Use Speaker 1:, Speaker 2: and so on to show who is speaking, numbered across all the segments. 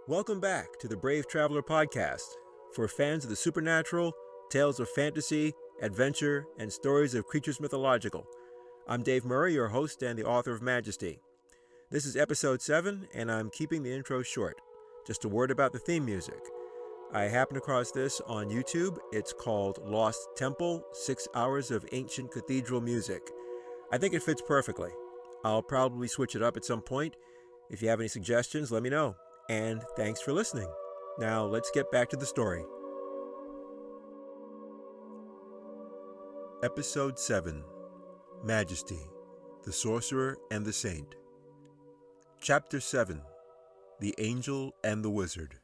Speaker 1: Welcome back to the Brave Traveler podcast for fans of the supernatural, tales of fantasy, adventure, and stories of creatures mythological. I'm Dave Murray, your host and the author of Majesty. This is episode 7, and I'm keeping the intro short. Just a word about the theme music. I happened across this on YouTube. It's called Lost Temple, 6 Hours of Ancient Cathedral Music. I think it fits perfectly. I'll probably switch it up at some point. If you have any suggestions, let me know. And thanks for listening. Now let's get back to the story. Episode 7, Majesty, the Sorcerer and the Saint. Chapter 7, The Angel and the Wizard.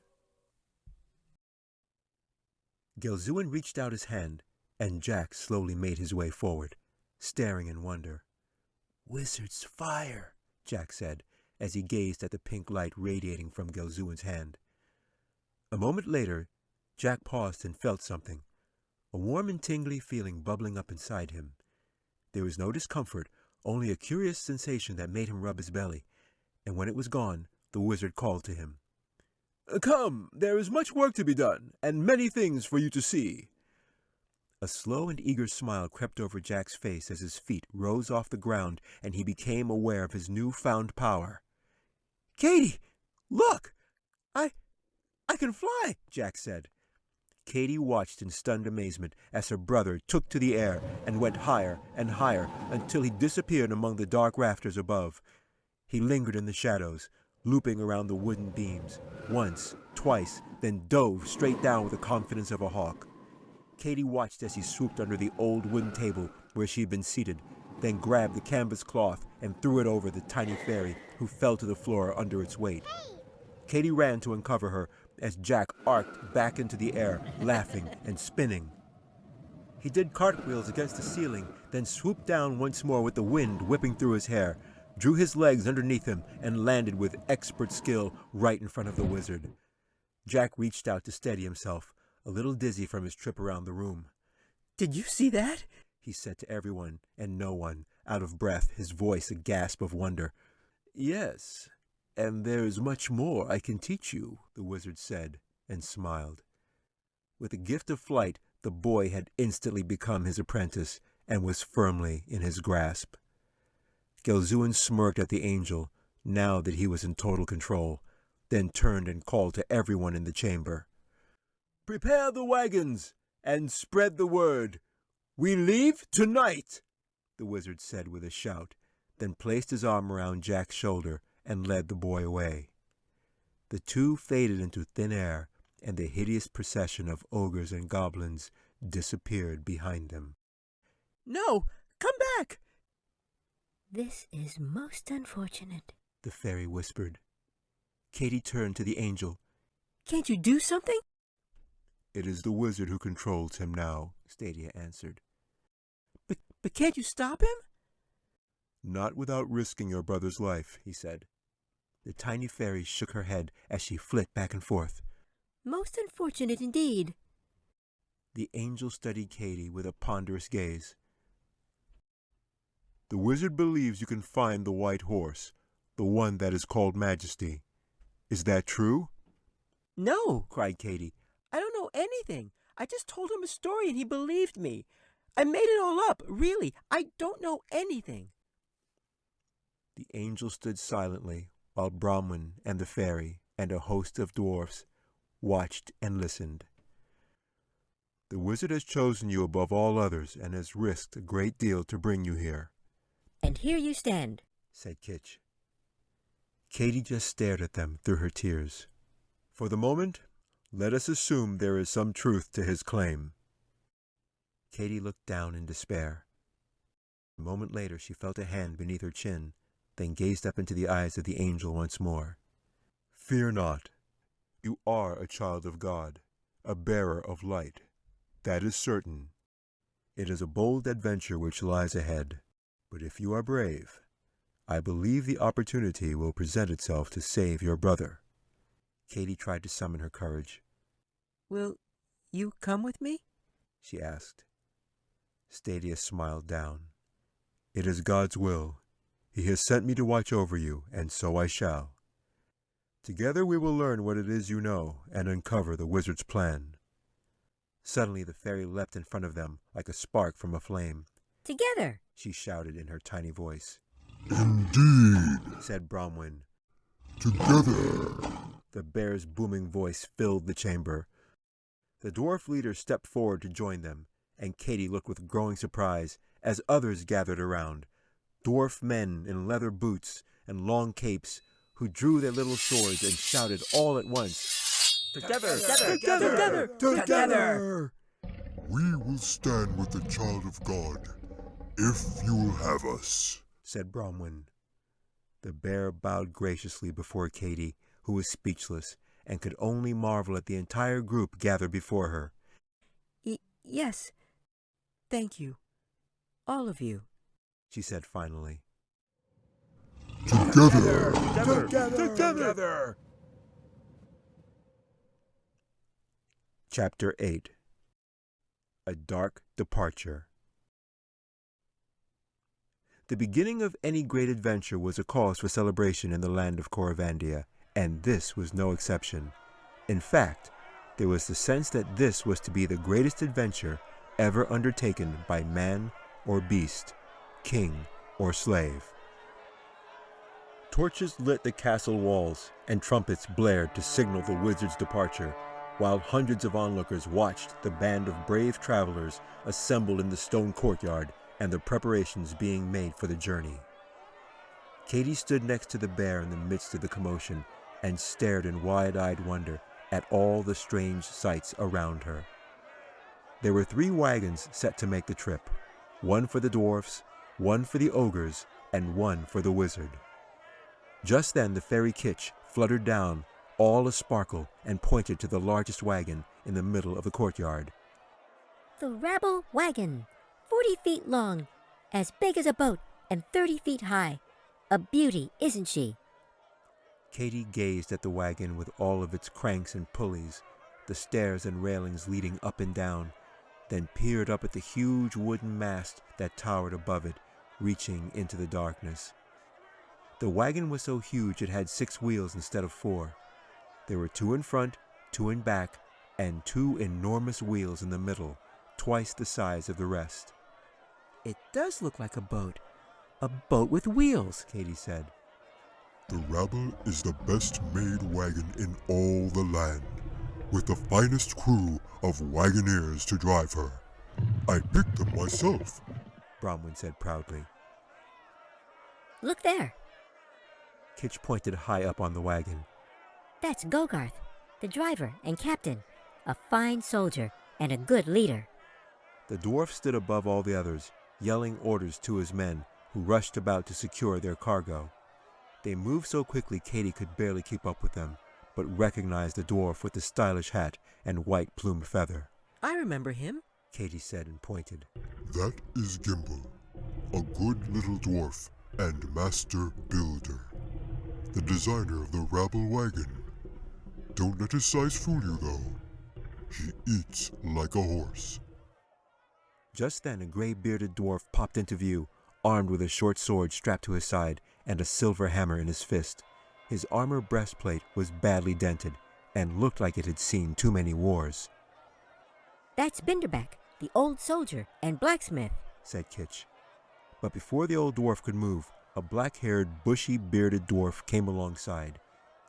Speaker 1: Gelzuin reached out his hand, and Jack slowly made his way forward, staring in wonder. "Wizard's fire," Jack said, as he gazed at the pink light radiating from Gelzuin's hand. A moment later, Jack paused and felt something, a warm and tingly feeling bubbling up inside him. There was no discomfort, only a curious sensation that made him rub his belly, and when it was gone, the wizard called to him. "Come, there is much work to be done, and many things for you to see." A slow and eager smile crept over Jack's face as his feet rose off the ground and he became aware of his newfound power. "Katie, look! I can fly," Jack said. Katie watched in stunned amazement as her brother took to the air and went higher and higher until he disappeared among the dark rafters above. He lingered in the shadows, looping around the wooden beams, once, twice, then dove straight down with the confidence of a hawk. Katie watched as he swooped under the old wooden table where she had been seated, then grabbed the canvas cloth and threw it over the tiny fairy, who fell to the floor under its weight. Katie ran to uncover her as Jack arced back into the air, laughing and spinning. He did cartwheels against the ceiling, then swooped down once more with the wind whipping through his hair, drew his legs underneath him, and landed with expert skill right in front of the wizard. Jack reached out to steady himself, a little dizzy from his trip around the room. "Did you see that?" he said to everyone and no one, out of breath, his voice a gasp of wonder. "Yes, and there is much more I can teach you," the wizard said, and smiled. With the gift of flight, the boy had instantly become his apprentice and was firmly in his grasp. Gelzuin smirked at the angel, now that he was in total control, then turned and called to everyone in the chamber. "Prepare the wagons and spread the word. We leave tonight," the wizard said with a shout, then placed his arm around Jack's shoulder and led the boy away. The two faded into thin air, and the hideous procession of ogres and goblins disappeared behind them. "No, come back!"
Speaker 2: "This is most unfortunate,"
Speaker 1: the fairy whispered. Katie turned to the angel.
Speaker 2: "Can't you do something?"
Speaker 1: "It is the wizard who controls him now," Stadia answered. But can't you stop him?" "Not without risking your brother's life," he said. The tiny fairy shook her head as she flit back and forth.
Speaker 2: "Most unfortunate indeed."
Speaker 1: The angel studied Katie with a ponderous gaze. "The wizard believes you can find the white horse, the one that is called Majesty. Is that true?"
Speaker 3: "No," cried Katie. "I don't know anything. I just told him a story and he believed me. I made it all up, really. I don't know anything."
Speaker 1: The angel stood silently while Brahman and the fairy and a host of dwarfs watched and listened. "The wizard has chosen you above all others and has risked a great deal to bring you here."
Speaker 2: "And here you stand,"
Speaker 1: said Kitch. Katie just stared at them through her tears. "For the moment, let us assume there is some truth to his claim." Katie looked down in despair. A moment later she felt a hand beneath her chin, then gazed up into the eyes of the angel once more. "Fear not. You are a child of God, a bearer of light. That is certain. It is a bold adventure which lies ahead, but if you are brave, I believe the opportunity will present itself to save your brother." Katie tried to summon her courage.
Speaker 3: "Will you come with me?"
Speaker 1: she asked. Stadia smiled down. "It is God's will. He has sent me to watch over you, and so I shall." Together we will learn what it is you know and uncover the wizard's plan. Suddenly the fairy leapt in front of them like a spark from a flame.
Speaker 2: Together!
Speaker 1: She shouted in her tiny voice.
Speaker 4: Indeed!
Speaker 1: Said Bronwyn.
Speaker 4: Together!
Speaker 1: The bear's booming voice filled the chamber. The dwarf leader stepped forward to join them, and Katy looked with growing surprise as others gathered around. Dwarf men in leather boots and long capes who drew their little swords and shouted all at once,
Speaker 3: Together!
Speaker 1: Together!
Speaker 3: Together!
Speaker 4: We will stand with the child of God, if you will have us,
Speaker 1: said Bronwyn. The bear bowed graciously before Katy, who was speechless, and could only marvel at the entire group gathered before her.
Speaker 3: Yes. Thank you. All of you,
Speaker 1: she said finally.
Speaker 4: Together!
Speaker 1: Together! Chapter 8. A Dark Departure. The beginning of any great adventure was a cause for celebration in the land of Coravandia, and this was no exception. In fact, there was the sense that this was to be the greatest adventure ever undertaken by man or beast, king or slave. Torches lit the castle walls, and trumpets blared to signal the wizard's departure, while hundreds of onlookers watched the band of brave travelers assembled in the stone courtyard and the preparations being made for the journey. Katy stood next to the bear in the midst of the commotion and stared in wide-eyed wonder at all the strange sights around her. There were 3 wagons set to make the trip, one for the dwarfs, one for the ogres, and one for the wizard. Just then the fairy Kitch fluttered down, all a-sparkle, and pointed to the largest wagon in the middle of the courtyard.
Speaker 2: The rabble wagon, 40 feet long, as big as a boat, and 30 feet high. A beauty, isn't she?
Speaker 1: Katy gazed at the wagon with all of its cranks and pulleys, the stairs and railings leading up and down, then peered up at the huge wooden mast that towered above it, reaching into the darkness. The wagon was so huge it had 6 wheels instead of 4. There were 2 in front, 2 in back, and 2 enormous wheels in the middle, twice the size of the rest.
Speaker 3: it does look like a boat. A boat with wheels,
Speaker 1: Katy said.
Speaker 4: The rabble is the best-made wagon in all the land, with the finest crew of wagoneers to drive her. I picked them myself,
Speaker 1: Bronwyn said proudly.
Speaker 2: Look there.
Speaker 1: Kitch pointed high up on the wagon.
Speaker 2: That's Gogarth, the driver and captain, a fine soldier and a good leader.
Speaker 1: The dwarf stood above all the others, yelling orders to his men, who rushed about to secure their cargo. They moved so quickly Katy could barely keep up with them, but recognized the dwarf with the stylish hat and white plumed feather.
Speaker 3: I remember him,
Speaker 1: Katy said and pointed.
Speaker 4: That is Gimble, a good little dwarf and master builder, the designer of the rabble wagon. Don't let his size fool you, though. He eats like a horse.
Speaker 1: Just then a gray-bearded dwarf popped into view, armed with a short sword strapped to his side and a silver hammer in his fist. His armor breastplate was badly dented and looked like it had seen too many wars.
Speaker 2: That's Binderbeck, the old soldier and blacksmith,
Speaker 1: said Kitch. But before the old dwarf could move, a black-haired, bushy-bearded dwarf came alongside.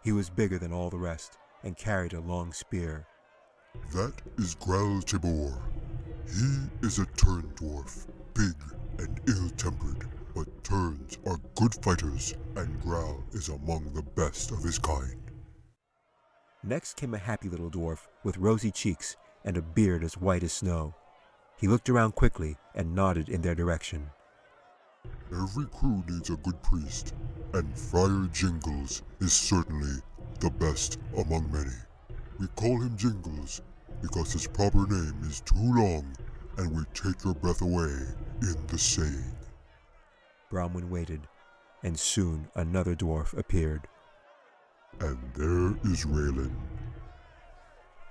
Speaker 1: He was bigger than all the rest and carried a long spear.
Speaker 4: That is Grell Tibor. He is a tern dwarf, big and ill-tempered, but terns are good fighters, and Grell is among the best of his kind.
Speaker 1: Next came a happy little dwarf with rosy cheeks and a beard as white as snow. He looked around quickly and nodded in their direction.
Speaker 4: Every crew needs a good priest, and Friar Jingles is certainly the best among many. We call him Jingles because his proper name is too long and would take your breath away in the saying.
Speaker 1: Bronwyn waited, and soon another dwarf appeared.
Speaker 4: And there is Raylan.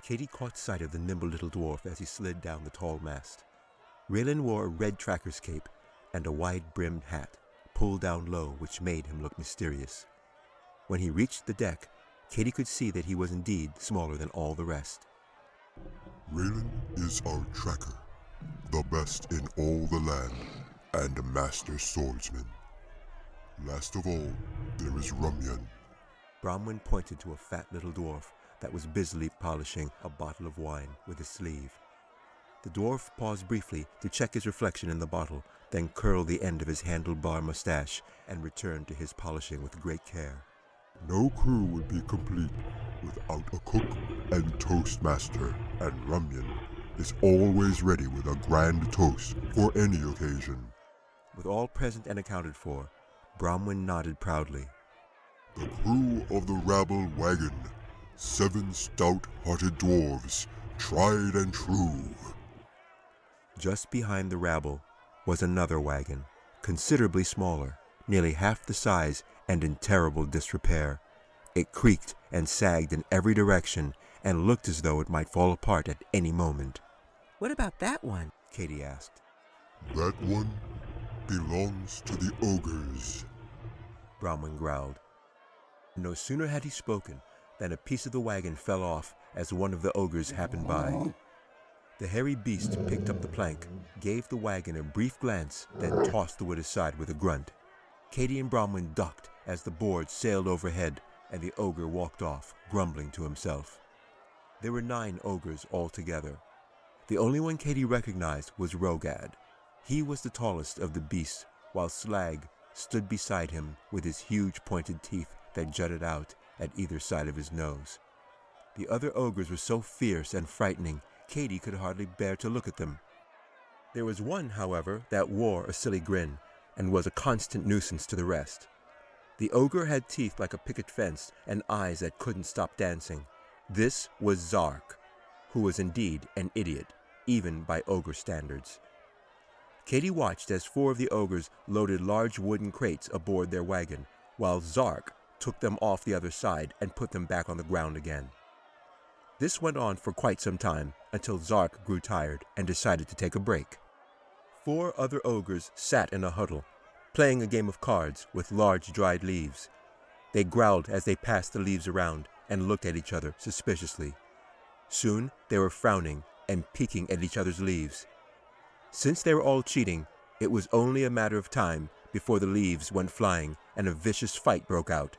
Speaker 1: Katy caught sight of the nimble little dwarf as he slid down the tall mast. Raylan wore a red tracker's cape and a wide-brimmed hat, pulled down low, which made him look mysterious. When he reached the deck, Katy could see that he was indeed smaller than all the rest.
Speaker 4: Raylan is our tracker, the best in all the land, and a master swordsman. Last of all, there is Rumyan.
Speaker 1: Bronwyn pointed to a fat little dwarf that was busily polishing a bottle of wine with his sleeve. The dwarf paused briefly to check his reflection in the bottle, then curled the end of his handlebar mustache and returned to his polishing with great care.
Speaker 4: No crew would be complete without a cook and toastmaster, and Rumyan is always ready with a grand toast for any occasion.
Speaker 1: With all present and accounted for, Bronwyn nodded proudly.
Speaker 4: The crew of the rabble wagon, 7 stout-hearted dwarves, tried and true.
Speaker 1: Just behind the rabble was another wagon, considerably smaller, nearly half the size and in terrible disrepair. It creaked and sagged in every direction and looked as though it might fall apart at any moment.
Speaker 3: What about that one?
Speaker 1: Katy asked.
Speaker 4: That one belongs to the ogres.
Speaker 1: Bronwyn growled. No sooner had he spoken than a piece of the wagon fell off as one of the ogres happened by. The hairy beast picked up the plank, gave the wagon a brief glance, then tossed the wood aside with a grunt. Katy and Bronwyn ducked as the board sailed overhead, and the ogre walked off, grumbling to himself. There were 9 ogres altogether. The only one Katy recognized was Rogad. He was the tallest of the beasts, while Slag stood beside him with his huge pointed teeth that jutted out at either side of his nose. The other ogres were so fierce and frightening, Katy could hardly bear to look at them. There was one, however, that wore a silly grin and was a constant nuisance to the rest. The ogre had teeth like a picket fence and eyes that couldn't stop dancing. This was Zark, who was indeed an idiot, even by ogre standards. Katy watched as 4 of the ogres loaded large wooden crates aboard their wagon, while Zark took them off the other side and put them back on the ground again. This went on for quite some time, until Zark grew tired and decided to take a break. 4 other ogres sat in a huddle, playing a game of cards with large dried leaves. They growled as they passed the leaves around and looked at each other suspiciously. Soon they were frowning and peeking at each other's leaves. Since they were all cheating, it was only a matter of time before the leaves went flying and a vicious fight broke out.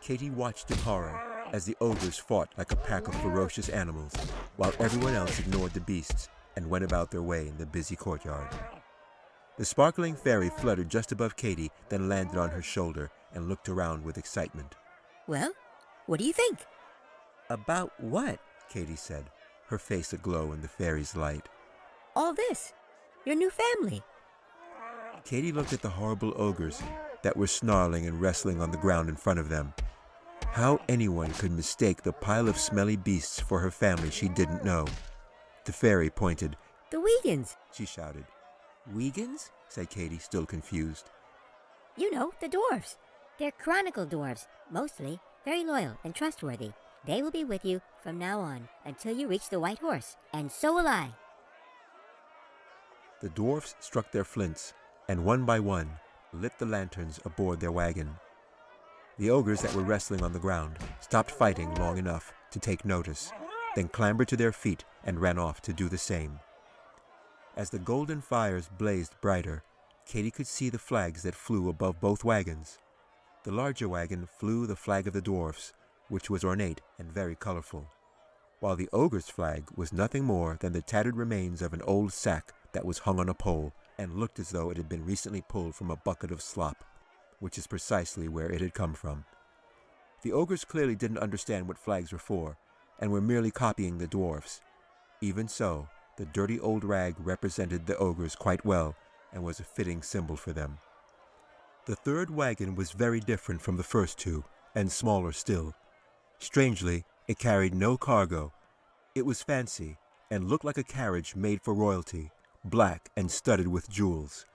Speaker 1: Katy watched in horror as the ogres fought like a pack of ferocious animals, while everyone else ignored the beasts and went about their way in the busy courtyard. The sparkling fairy fluttered just above Katy, then landed on her shoulder and looked around with excitement.
Speaker 2: Well, what do you think?
Speaker 3: About what?
Speaker 1: Katy said, her face aglow in the fairy's light.
Speaker 2: All this. Your new family.
Speaker 1: Katy looked at the horrible ogres that were snarling and wrestling on the ground in front of them. How anyone could mistake the pile of smelly beasts for her family she didn't know. The fairy pointed.
Speaker 2: The Wiegans.
Speaker 1: She shouted. Wiegans? Said Katy, still confused.
Speaker 2: You know, the dwarves. They're chronicle dwarves, mostly very loyal and trustworthy. They will be with you from now on until you reach the White Horse, and so will I.
Speaker 1: The dwarfs struck their flints, and one by one lit the lanterns aboard their wagon. The ogres that were wrestling on the ground stopped fighting long enough to take notice, then clambered to their feet and ran off to do the same. As the golden fires blazed brighter, Katy could see the flags that flew above both wagons. The larger wagon flew the flag of the dwarfs, which was ornate and very colorful, while the ogre's flag was nothing more than the tattered remains of an old sack that was hung on a pole and looked as though it had been recently pulled from a bucket of slop, which is precisely where it had come from. The ogres clearly didn't understand what flags were for, and were merely copying the dwarfs. Even so, the dirty old rag represented the ogres quite well, and was a fitting symbol for them. The third wagon was very different from the first 2, and smaller still. Strangely, it carried no cargo. It was fancy, and looked like a carriage made for royalty, black and studded with jewels.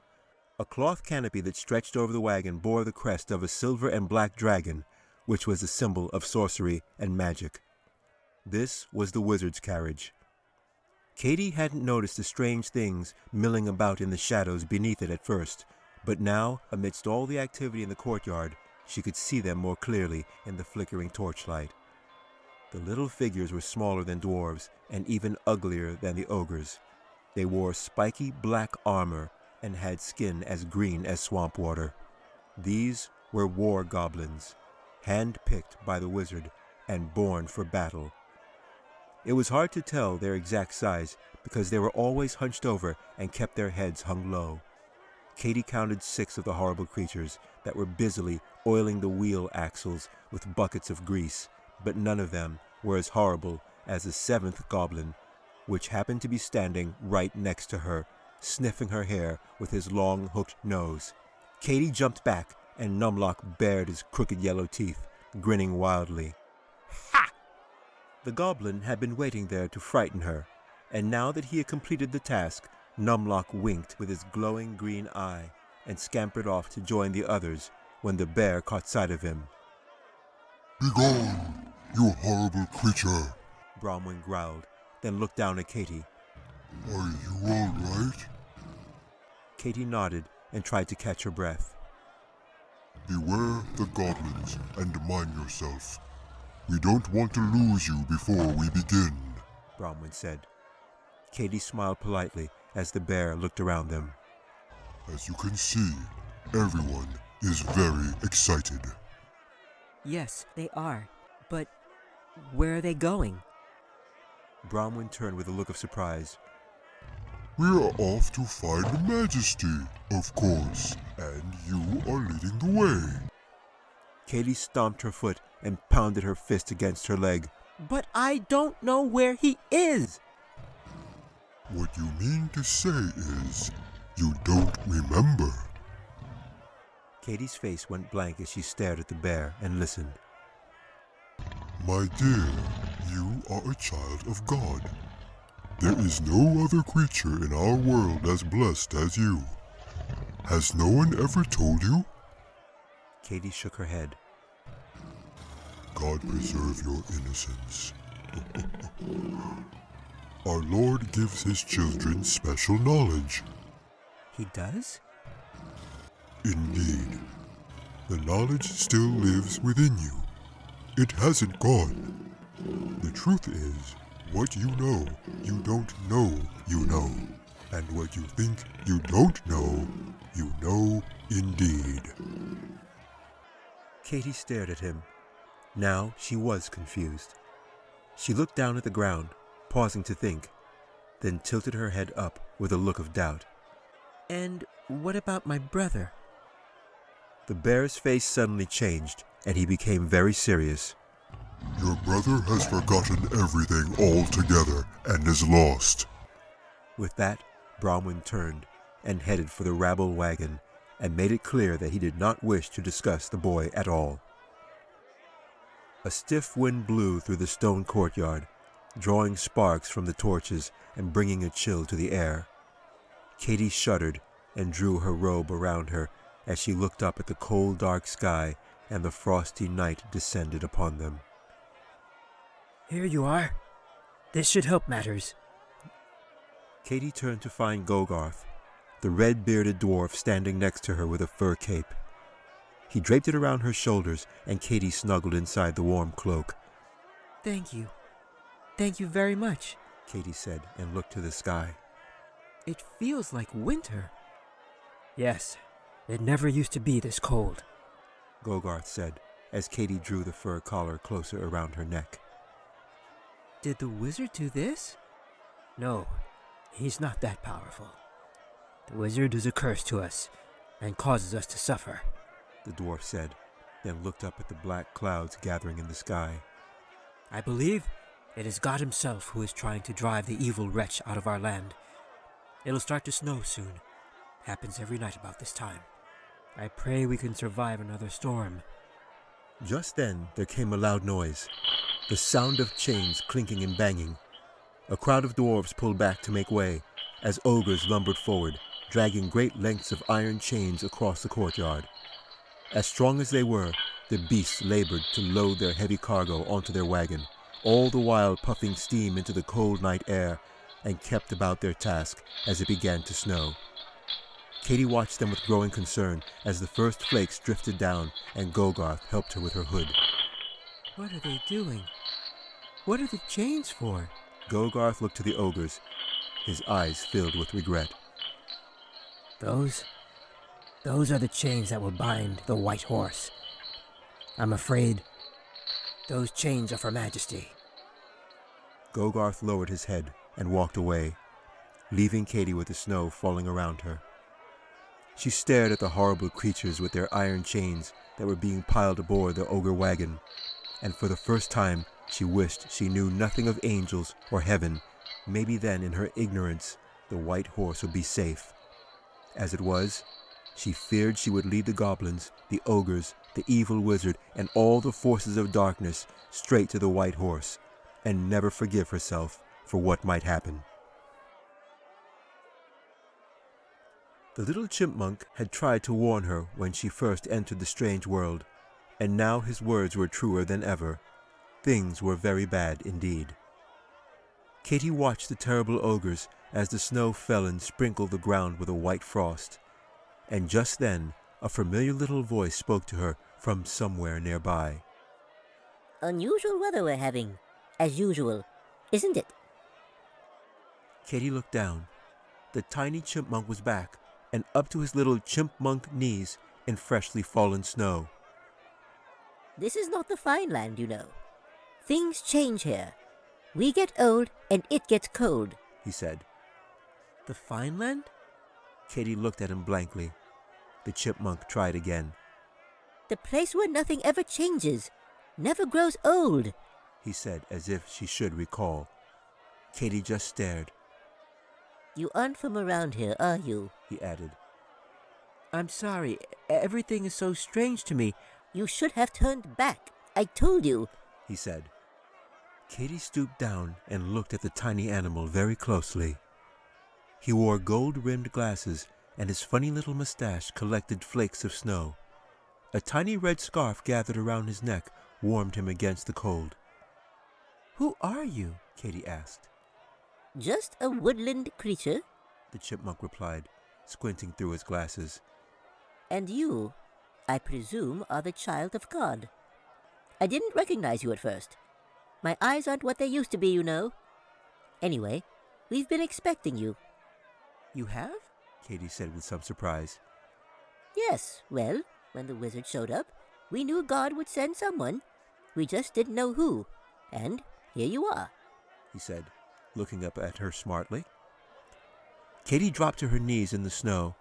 Speaker 1: A cloth canopy that stretched over the wagon bore the crest of a silver and black dragon, which was the symbol of sorcery and magic. This was the wizard's carriage. Katy hadn't noticed the strange things milling about in the shadows beneath it at first, but now, amidst all the activity in the courtyard, she could see them more clearly in the flickering torchlight. The little figures were smaller than dwarves and even uglier than the ogres. They wore spiky black armor and had skin as green as swamp water. These were war goblins, hand-picked by the wizard and born for battle. It was hard to tell their exact size because they were always hunched over and kept their heads hung low. Katy counted 6 of the horrible creatures that were busily oiling the wheel axles with buckets of grease, but none of them were as horrible as the 7th goblin, which happened to be standing right next to her, sniffing her hair with his long hooked nose. Katy jumped back, and Numlock bared his crooked yellow teeth, grinning wildly. Ha! The goblin had been waiting there to frighten her, and now that he had completed the task, Numlock winked with his glowing green eye and scampered off to join the others when the bear caught sight of him.
Speaker 4: Begone, you horrible creature!
Speaker 1: Bronwyn growled, then looked down at Katy.
Speaker 4: Are you all right?
Speaker 1: Katy nodded and tried to catch her breath.
Speaker 4: Beware the goblins and mind yourself. We don't want to lose you before we begin,
Speaker 1: Bronwyn said. Katy smiled politely as the bear looked around them.
Speaker 4: As you can see, everyone is very excited.
Speaker 3: Yes, they are. But where are they going?
Speaker 1: Bronwyn turned with a look of surprise.
Speaker 4: We are off to find Majesty, of course, and you are leading the way.
Speaker 1: Katy stomped her foot and pounded her fist against her leg.
Speaker 3: But I don't know where he is!
Speaker 4: What you mean to say is, you don't remember.
Speaker 1: Katy's face went blank as she stared at the bear and listened.
Speaker 4: My dear, you are a child of God. There is no other creature in our world as blessed as you. Has no one ever told you?
Speaker 1: Katy shook her head.
Speaker 4: God preserve your innocence. Our Lord gives his children special knowledge.
Speaker 1: He does?
Speaker 4: Indeed. The knowledge still lives within you. It hasn't gone. The truth is, what you know you know. And what you think you don't know, you know indeed.
Speaker 1: Katy stared at him. Now she was confused. She looked down at the ground, pausing to think, then tilted her head up with a look of doubt.
Speaker 3: And what about my brother?
Speaker 1: The bear's face suddenly changed, and he became very serious.
Speaker 4: Your brother has forgotten everything altogether and is lost.
Speaker 1: With that, Bronwyn turned and headed for the rabble wagon and made it clear that he did not wish to discuss the boy at all. A stiff wind blew through the stone courtyard, drawing sparks from the torches and bringing a chill to the air. Katy shuddered and drew her robe around her as she looked up at the cold, dark sky and the frosty night descended upon them.
Speaker 3: Here you are. This should help matters.
Speaker 1: Katy turned to find Gogarth, the red-bearded dwarf standing next to her with a fur cape. He draped it around her shoulders, and Katy snuggled inside the warm cloak.
Speaker 3: Thank you. Thank you very much,
Speaker 1: Katy said and looked to the sky.
Speaker 3: It feels like winter. Yes, it never used to be this cold,
Speaker 1: Gogarth said, as Katy drew the fur collar closer around her neck.
Speaker 3: Did the wizard do this? No, he's not that powerful. The wizard is a curse to us and causes us to suffer,
Speaker 1: the dwarf said, then looked up at the black clouds gathering in the sky.
Speaker 3: I believe it is God himself who is trying to drive the evil wretch out of our land. It'll start to snow soon. Happens every night about this time. I pray we can survive another storm.
Speaker 1: Just then there came a loud noise, the sound of chains clinking and banging. A crowd of dwarves pulled back to make way, as ogres lumbered forward, dragging great lengths of iron chains across the courtyard. As strong as they were, the beasts labored to load their heavy cargo onto their wagon, all the while puffing steam into the cold night air, and kept about their task as it began to snow. Katy watched them with growing concern as the first flakes drifted down and Gogarth helped her with her hood.
Speaker 3: What are they doing? What are the chains for?
Speaker 1: Gogarth looked to the ogres, his eyes filled with regret.
Speaker 3: Those are the chains that will bind the white horse. I'm afraid those chains are for Majesty.
Speaker 1: Gogarth lowered his head and walked away, leaving Katy with the snow falling around her. She stared at the horrible creatures with their iron chains that were being piled aboard the ogre wagon, and for the first time she wished she knew nothing of angels or heaven. Maybe then, in her ignorance, the white horse would be safe. As it was, she feared she would lead the goblins, the ogres, the evil wizard, and all the forces of darkness straight to the white horse, and never forgive herself for what might happen. The little chipmunk had tried to warn her when she first entered the strange world, and now his words were truer than ever. Things were very bad indeed. Katy watched the terrible ogres as the snow fell and sprinkled the ground with a white frost, and just then a familiar little voice spoke to her from somewhere nearby.
Speaker 2: Unusual weather we're having, as usual, isn't it?
Speaker 1: Katy looked down. The tiny chipmunk was back, and up to his little chimpmunk knees in freshly fallen snow.
Speaker 2: This is not the fine land, you know. Things change here. We get old and it gets cold,
Speaker 1: He said.
Speaker 3: The fine land?
Speaker 1: Katy looked at him blankly. The chipmunk tried again.
Speaker 2: The place where nothing ever changes, never grows old.
Speaker 1: He said as if she should recall. Katy just stared.
Speaker 2: You aren't from around here, are you?
Speaker 1: He added.
Speaker 3: I'm sorry. Everything is so strange to me.
Speaker 2: You should have turned back. I told you.
Speaker 1: He said. Katy stooped down and looked at the tiny animal very closely. He wore gold-rimmed glasses, and his funny little mustache collected flakes of snow. A tiny red scarf gathered around his neck warmed him against the cold.
Speaker 3: Who are you?
Speaker 1: Katy asked.
Speaker 2: Just a woodland creature.
Speaker 1: The chipmunk replied, squinting through his glasses.
Speaker 2: And you, I presume, are the child of God. I didn't recognize you at first. My eyes aren't what they used to be, you know. Anyway, we've been expecting you.
Speaker 3: You have?
Speaker 1: Katy said with some surprise.
Speaker 2: Yes, well, when the wizard showed up, we knew God would send someone. We just didn't know who. And here you are,
Speaker 1: He said, looking up at her smartly. Katy dropped to her knees in the snow,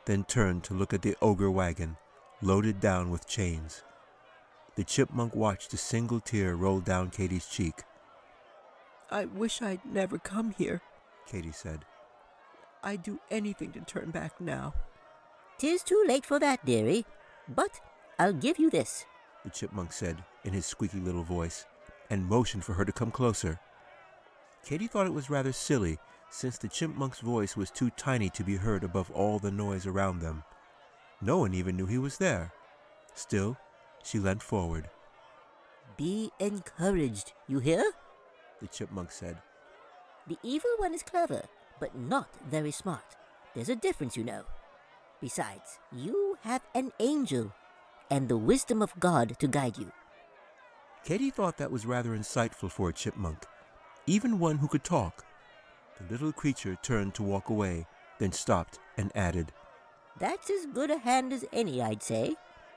Speaker 1: then turned to look at the ogre wagon, loaded down with chains. The chipmunk watched a single tear roll down Katy's cheek.
Speaker 3: I wish I'd never come here.
Speaker 1: Katy said.
Speaker 3: I'd do anything to turn back now.
Speaker 2: 'Tis too late for that, dearie. But I'll give you this.
Speaker 1: The chipmunk said in his squeaky little voice, and motioned for her to come closer. Katy thought it was rather silly, since the chipmunk's voice was too tiny to be heard above all the noise around them. No one even knew he was there. Still, she leant forward.
Speaker 2: Be encouraged, you hear?
Speaker 1: The chipmunk said.
Speaker 2: The evil one is clever, but not very smart. There's a difference, you know. Besides, you have an angel, and the wisdom of God to guide you.
Speaker 1: Katy thought that was rather insightful for a chipmunk, even one who could talk. The little creature turned to walk away, then stopped and added.
Speaker 2: That's as good a hand as any, I'd say.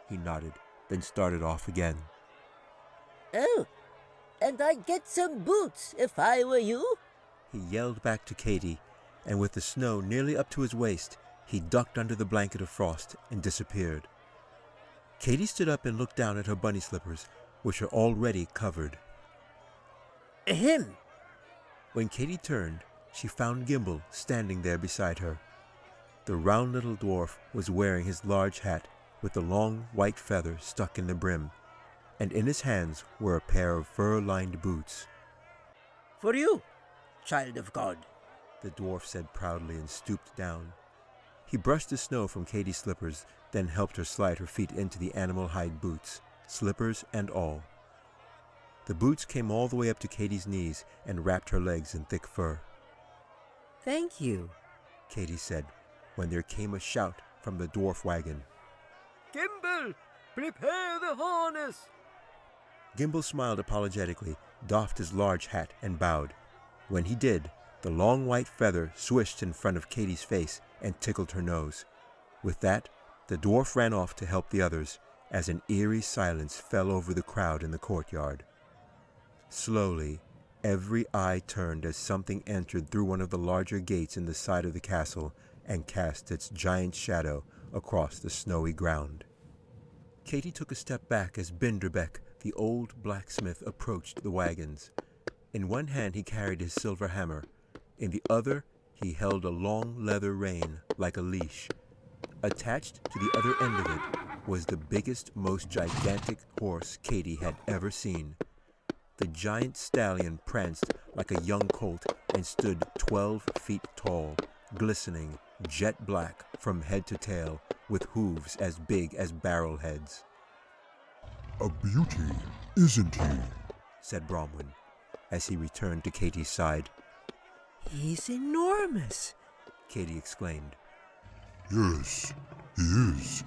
Speaker 1: He nodded, then started off again.
Speaker 2: Oh, and I'd get some boots if I were you.
Speaker 1: He yelled back to Katy, and with the snow nearly up to his waist, he ducked under the blanket of frost and disappeared. Katy stood up and looked down at her bunny slippers, which were already covered.
Speaker 2: Ahem.
Speaker 1: When Katy turned, she found Gimble standing there beside her. The round little dwarf was wearing his large hat with the long white feather stuck in the brim, and in his hands were a pair of fur-lined boots.
Speaker 2: For you, child of God,
Speaker 1: The dwarf said proudly and stooped down. He brushed the snow from Katy's slippers, then helped her slide her feet into the animal hide boots, slippers and all. The boots came all the way up to Katy's knees and wrapped her legs in thick fur.
Speaker 3: Thank you.
Speaker 1: Katy said, when there came a shout from the dwarf wagon.
Speaker 3: Gimble, prepare the harness!
Speaker 1: Gimble smiled apologetically, doffed his large hat, and bowed. When he did, the long white feather swished in front of Katie's face and tickled her nose. With that, the dwarf ran off to help the others, as an eerie silence fell over the crowd in the courtyard. Slowly, every eye turned as something entered through one of the larger gates in the side of the castle and cast its giant shadow across the snowy ground. Katie took a step back as Binderbeck, the old blacksmith, approached the wagons. In one hand he carried his silver hammer. In the other he held a long leather rein like a leash. Attached to the other end of it was the biggest, most gigantic horse Katie had ever seen. The giant stallion pranced like a young colt and stood 12 feet tall, glistening, jet black from head to tail, with hooves as big as barrel heads.
Speaker 4: "A beauty, isn't he?"
Speaker 1: said Bromwyn, as he returned to Katie's side.
Speaker 3: He's enormous,
Speaker 1: Katie exclaimed.
Speaker 4: "Yes, he is.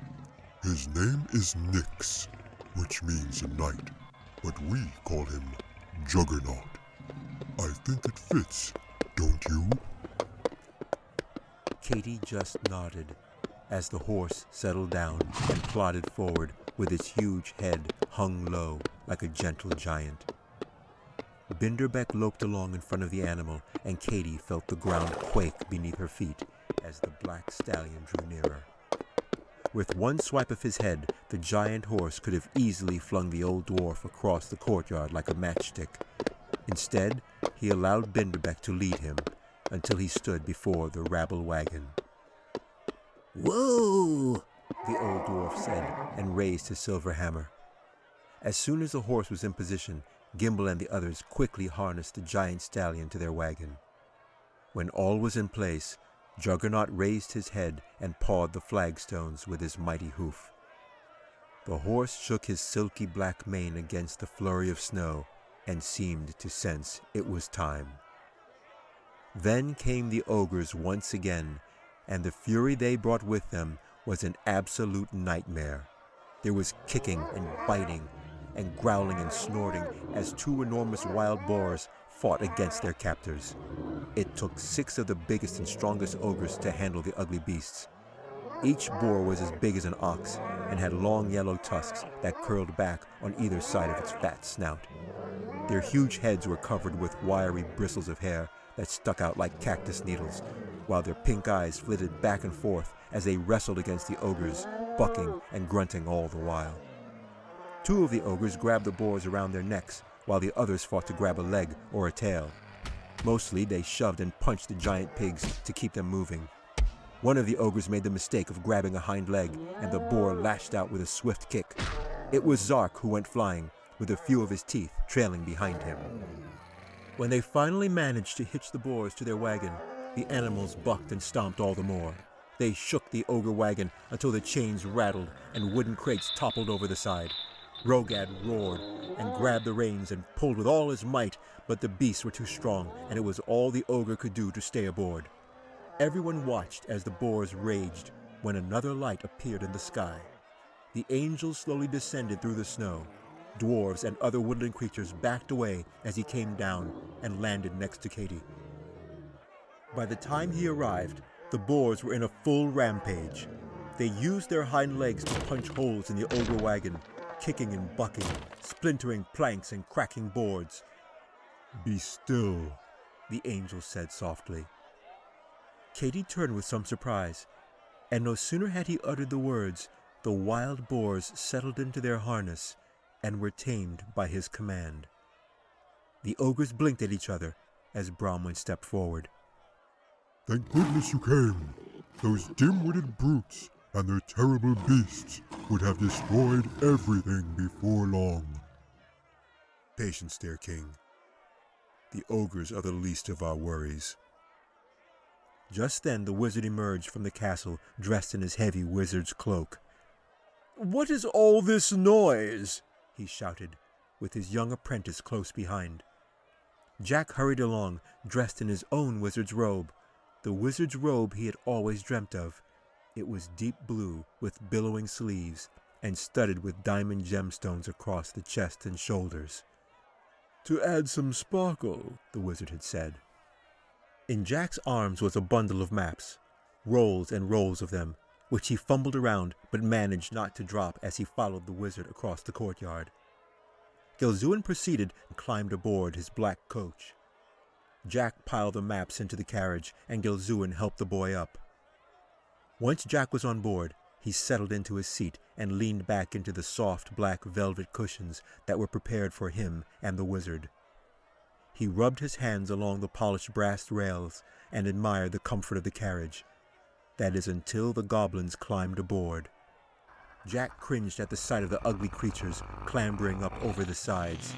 Speaker 4: His name is Nyx, which means knight, but we call him Juggernaut. I think it fits, don't you?"
Speaker 1: Katie just nodded as the horse settled down and plodded forward with its huge head hung low like a gentle giant. Binderbeck loped along in front of the animal, and Katie felt the ground quake beneath her feet as the black stallion drew nearer. With one swipe of his head, the giant horse could have easily flung the old dwarf across the courtyard like a matchstick. Instead, he allowed Binderbeck to lead him until he stood before the rabble wagon. "Whoa!" the old dwarf said, and raised his silver hammer. As soon as the horse was in position, Gimble and the others quickly harnessed the giant stallion to their wagon. When all was in place, Juggernaut raised his head and pawed the flagstones with his mighty hoof. The horse shook his silky black mane against the flurry of snow and seemed to sense it was time. Then came the ogres once again, and the fury they brought with them was an absolute nightmare. There was kicking and biting and growling and snorting as two enormous wild boars fought against their captors. It took 6 of the biggest and strongest ogres to handle the ugly beasts. Each boar was as big as an ox and had long yellow tusks that curled back on either side of its fat snout. Their huge heads were covered with wiry bristles of hair that stuck out like cactus needles, while their pink eyes flitted back and forth as they wrestled against the ogres, bucking and grunting all the while. 2 of the ogres grabbed the boars around their necks, while the others fought to grab a leg or a tail. Mostly, they shoved and punched the giant pigs to keep them moving. One of the ogres made the mistake of grabbing a hind leg, and the boar lashed out with a swift kick. It was Zark who went flying, with a few of his teeth trailing behind him. When they finally managed to hitch the boars to their wagon, the animals bucked and stomped all the more. They shook the ogre wagon until the chains rattled and wooden crates toppled over the side. Rogad roared and grabbed the reins and pulled with all his might, but the beasts were too strong, and it was all the ogre could do to stay aboard. Everyone watched as the boars raged when another light appeared in the sky. The angels slowly descended through the snow. Dwarves and other woodland creatures backed away as he came down and landed next to Katie. By the time he arrived, the boars were in a full rampage. They used their hind legs to punch holes in the ogre wagon, kicking and bucking, splintering planks and cracking boards. "Be still," the angel said softly. Katie turned with some surprise, and no sooner had he uttered the words, the wild boars settled into their harness and were tamed by his command. The ogres blinked at each other as Bromwyn stepped forward.
Speaker 4: "Thank goodness you came. Those dim-witted brutes and their terrible beasts would have destroyed everything before long." "Patience, dear king. The ogres are the least of our worries."
Speaker 1: Just then the wizard emerged from the castle, dressed in his heavy wizard's cloak. "What is all this noise?" he shouted, with his young apprentice close behind. Jack hurried along, dressed in his own wizard's robe. the wizard's robe he had always dreamt of. It was deep blue with billowing sleeves and studded with diamond gemstones across the chest and shoulders. "To add some sparkle," the wizard had said. In Jack's arms was a bundle of maps, rolls and rolls of them, which he fumbled around but managed not to drop as he followed the wizard across the courtyard. Gilzuin proceeded and climbed aboard his black coach. Jack piled the maps into the carriage, and Gilzuin helped the boy up. Once Jack was on board, he settled into his seat and leaned back into the soft black velvet cushions that were prepared for him and the wizard. He rubbed his hands along the polished brass rails and admired the comfort of the carriage. That is, until the goblins climbed aboard. Jack cringed at the sight of the ugly creatures clambering up over the sides.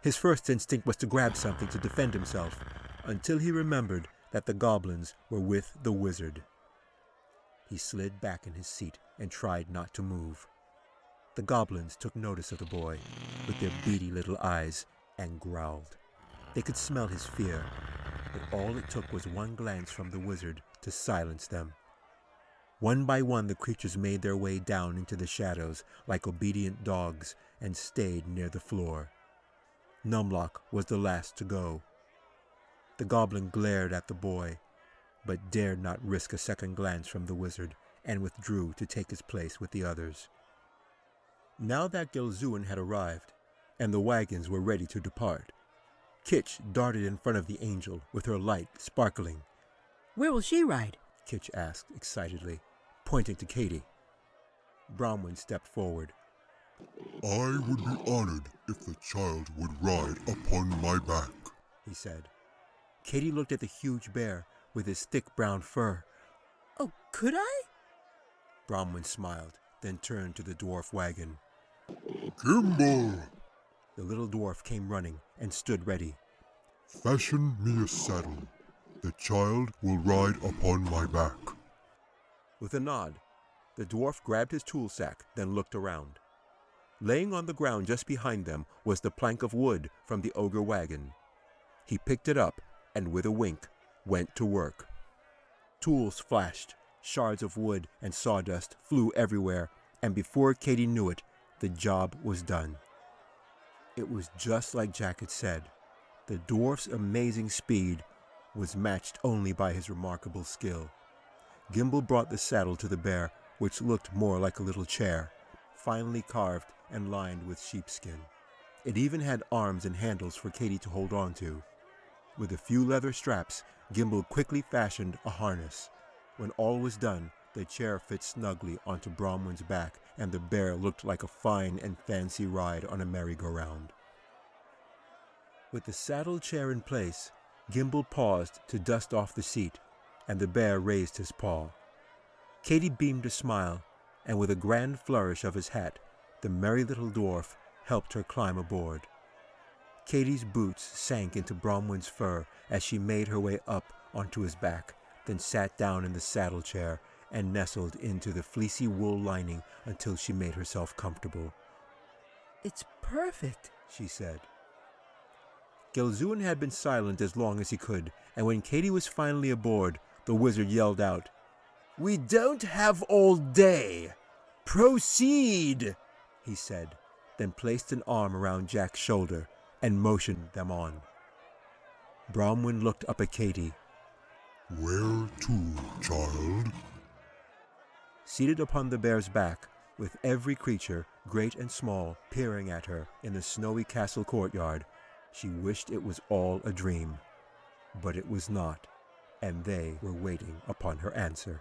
Speaker 1: His first instinct was to grab something to defend himself, until he remembered that the goblins were with the wizard. He slid back in his seat and tried not to move. The goblins took notice of the boy, with their beady little eyes, and growled. They could smell his fear, but all it took was one glance from the wizard to silence them. One by one the creatures made their way down into the shadows like obedient dogs and stayed near the floor. Numlock was the last to go. The goblin glared at the boy, but dared not risk a second glance from the wizard, and withdrew to take his place with the others. Now that Gilzuin had arrived, and the wagons were ready to depart, Kitch darted in front of the angel with her light sparkling.
Speaker 3: Where will she ride?
Speaker 1: Kitch asked excitedly, pointing to Katie. Bronwyn stepped forward.
Speaker 4: I would be honored if the child would ride upon my back,
Speaker 1: he said. Katie looked at the huge bear with his thick brown fur.
Speaker 3: Oh, could I?
Speaker 1: Bronwyn smiled, then turned to the dwarf wagon.
Speaker 4: Gimbal!
Speaker 1: The little dwarf came running and stood ready.
Speaker 4: Fashion me a saddle. The child will ride upon my back.
Speaker 1: With a nod, the dwarf grabbed his tool sack, then looked around. Laying on the ground just behind them was the plank of wood from the ogre wagon. He picked it up and, with a wink, went to work. Tools flashed, shards of wood and sawdust flew everywhere, and before Katie knew it, the job was done. It was just like Jack had said. The dwarf's amazing speed was matched only by his remarkable skill. Gimbal brought the saddle to the bear, which looked more like a little chair, finely carved and lined with sheepskin. It even had arms and handles for Katie to hold on to. With a few leather straps, Gimbal quickly fashioned a harness. When all was done, the chair fit snugly onto Bronwyn's back, and the bear looked like a fine and fancy ride on a merry-go-round. With the saddle chair in place, Gimbal paused to dust off the seat, and the bear raised his paw. Katie beamed a smile, and with a grand flourish of his hat, the merry little dwarf helped her climb aboard. Katie's boots sank into Bronwyn's fur as she made her way up onto his back, then sat down in the saddle chair and nestled into the fleecy wool lining until she made herself comfortable.
Speaker 3: It's perfect,
Speaker 1: she said. Gilzuin had been silent as long as he could, and when Katie was finally aboard, the wizard yelled out, "We don't have all day! Proceed!" he said, then placed an arm around Jack's shoulder and motioned them on. Bronwyn looked up at Katie.
Speaker 4: Where to, child?
Speaker 1: Seated upon the bear's back, with every creature, great and small, peering at her in the snowy castle courtyard, she wished it was all a dream. But it was not, and they were waiting upon her answer.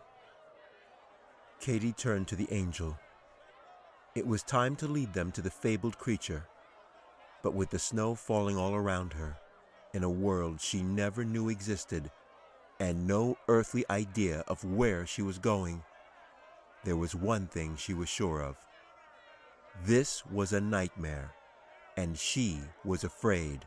Speaker 1: Katie turned to the angel. It was time to lead them to the fabled creature, but with the snow falling all around her, in a world she never knew existed, and no earthly idea of where she was going, there was one thing she was sure of. This was a nightmare, and she was afraid.